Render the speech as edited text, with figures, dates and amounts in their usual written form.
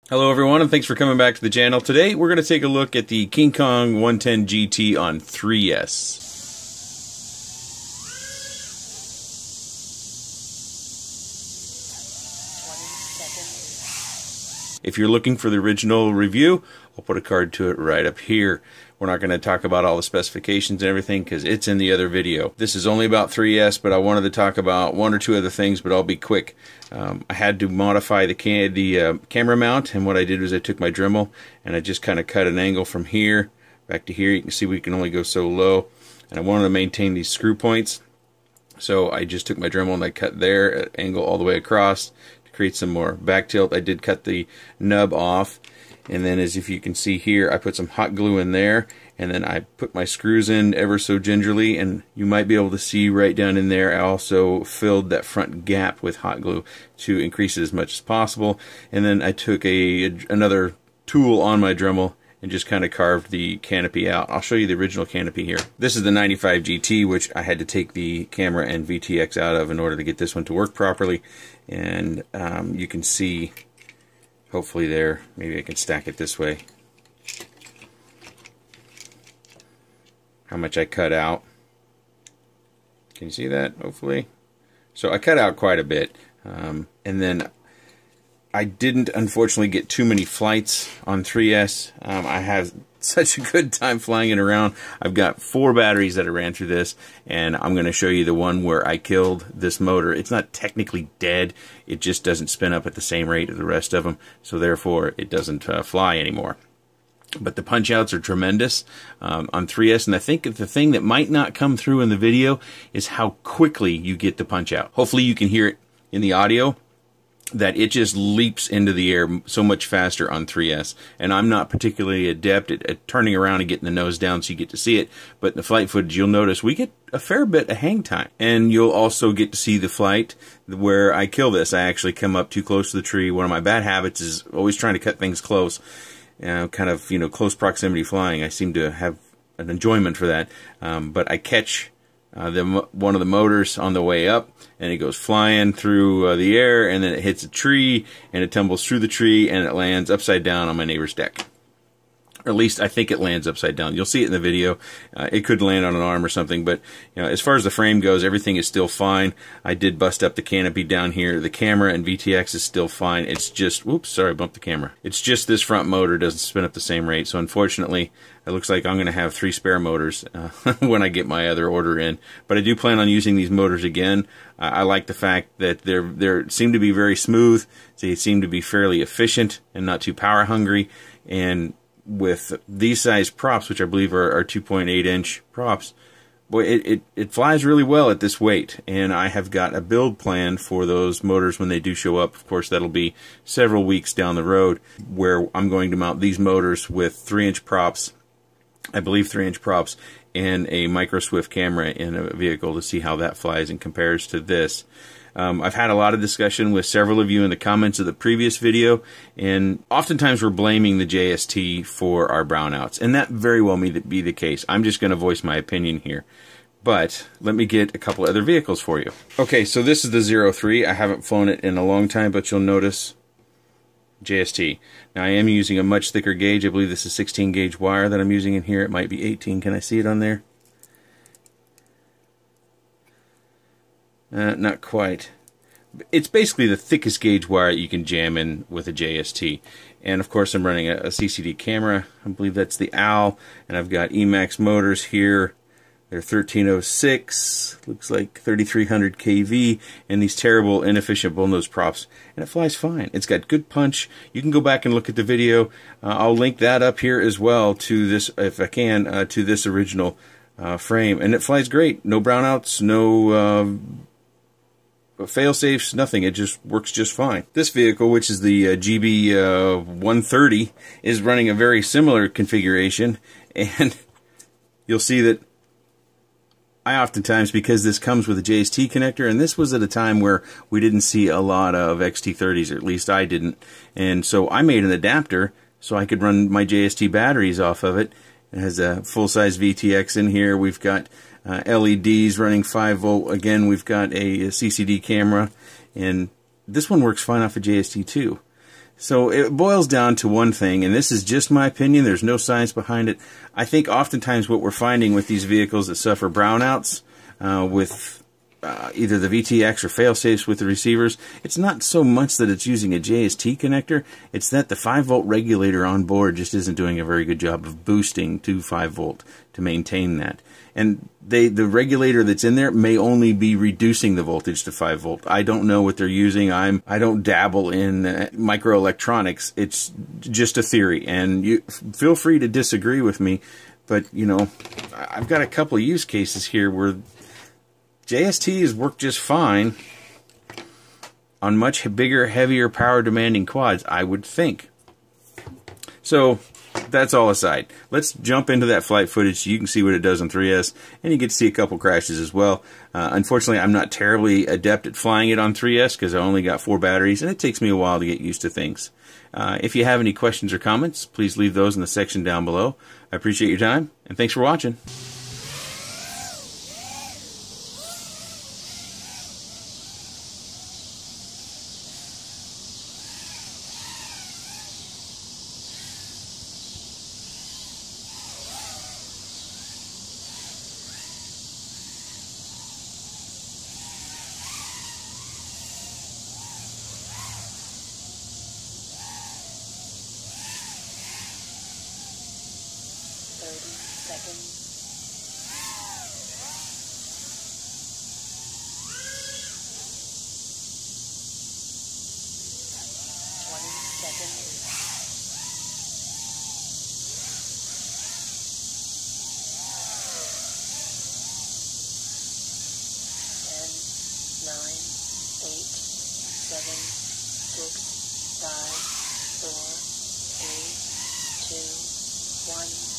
Hello everyone, and thanks for coming back to the channel. Today we're going to take a look at the KingKong 110 GT on 3S. If you're looking for the original review, I'll put a card to it right up here. We're not going to talk about all the specifications and everything because it's in the other video. This is only about 3S, but I wanted to talk about one or two other things, but I'll be quick. I had to modify the camera mount, and what I did was I took my Dremel and I just kind of cut an angle from here back to here. You can see we can only go so low, and I wanted to maintain these screw points. So I just took my Dremel and I cut their angle all the way across to create some more back tilt. I did cut the nub off. And then, as if you can see here, I put some hot glue in there, and then I put my screws in ever so gingerly, and you might be able to see right down in there I also filled that front gap with hot glue to increase it as much as possible. And then I took another tool on my Dremel and just kind of carved the canopy out. I'll show you the original canopy here. This is the 95 GT, which I had to take the camera and VTX out of in order to get this one to work properly. And you can see, hopefully there, maybe I can stack it this way, how much I cut out. Can you see that, hopefully? So I cut out quite a bit, and then I didn't unfortunately get too many flights on 3S. I have such a good time flying it around. I've got 4 batteries that I ran through this, and I'm going to show you the one where I killed this motor. It's not technically dead, it just doesn't spin up at the same rate as the rest of them, so therefore it doesn't fly anymore. But the punch outs are tremendous on 3S, and I think the thing that might not come through in the video is how quickly you get the punch out. Hopefully you can hear it in the audio, that it just leaps into the air so much faster on 3S. And I'm not particularly adept at turning around and getting the nose down so you get to see it, but in the flight footage you'll notice we get a fair bit of hang time. And you'll also get to see the flight where I kill this. I actually come up too close to the tree. One of my bad habits is always trying to cut things close, kind of, close proximity flying. I seem to have an enjoyment for that, but I catch one of the motors on the way up, and it goes flying through the air, and then it hits a tree, and it tumbles through the tree, and it lands upside down on my neighbor's deck. Or at least I think it lands upside down. You'll see it in the video. It could land on an arm or something, but as far as the frame goes, everything is still fine. I did bust up the canopy down here. The camera and VTX is still fine. It's just, whoops, sorry, I bumped the camera. It's just this front motor doesn't spin up the same rate, so unfortunately, it looks like I'm going to have 3 spare motors when I get my other order in. But I do plan on using these motors again. I like the fact that they seem to be very smooth. They seem to be fairly efficient and not too power hungry. And with these size props, which I believe are 2.8-inch props, boy, it flies really well at this weight. And I have got a build plan for those motors when they do show up. Of course, that'll be several weeks down the road, where I'm going to mount these motors with 3-inch props, I believe 3-inch props, and a micro swift camera in a vehicle to see how that flies and compares to this. I've had a lot of discussion with several of you in the comments of the previous video, and oftentimes we're blaming the JST for our brownouts, and that very well may be the case. I'm just going to voice my opinion here. But let me get a couple other vehicles for you. Okay, so this is the 03. I haven't flown it in a long time, but you'll notice JST. Now I am using a much thicker gauge. I believe this is 16 gauge wire that I'm using in here. It might be 18. Can I see it on there? Not quite. It's basically the thickest gauge wire you can jam in with a JST. And of course I'm running a CCD camera. I believe that's the OWL. And I've got Emax motors here. They're 1306, looks like 3300 kV, and these terrible inefficient bullnose props. And it flies fine. It's got good punch. You can go back and look at the video. I'll link that up here as well to this, if I can, to this original frame. And it flies great. No brownouts, no fail-safes, nothing. It just works just fine. This vehicle, which is the GB 130, is running a very similar configuration, and you'll see that I oftentimes, because this comes with a JST connector, and this was at a time where we didn't see a lot of XT30s, or at least I didn't, and so I made an adapter so I could run my JST batteries off of it. It has a full-size VTX in here. We've got LEDs running 5 volt. Again, we've got a CCD camera, and this one works fine off of JST too. So it boils down to one thing, and this is just my opinion. There's no science behind it. I think oftentimes what we're finding with these vehicles that suffer brownouts with either the VTX or fail-safes with the receivers, it's not so much that it's using a JST connector, it's that the 5-volt regulator on board just isn't doing a very good job of boosting to 5-volt to maintain that. And the regulator that's in there may only be reducing the voltage to 5-volt. I don't know what they're using. I don't dabble in microelectronics. It's just a theory, and you feel free to disagree with me, but you know, I've got a couple of use cases here where JST has worked just fine on much bigger, heavier, power-demanding quads, I would think. So that's all aside. Let's jump into that flight footage so you can see what it does on 3S, and you get to see a couple crashes as well. Unfortunately, I'm not terribly adept at flying it on 3S because I only got 4 batteries, and it takes me a while to get used to things. If you have any questions or comments, please leave those in the section down below. I appreciate your time, and thanks for watching. Seven, 6, 5, 4, 3, 2, 1.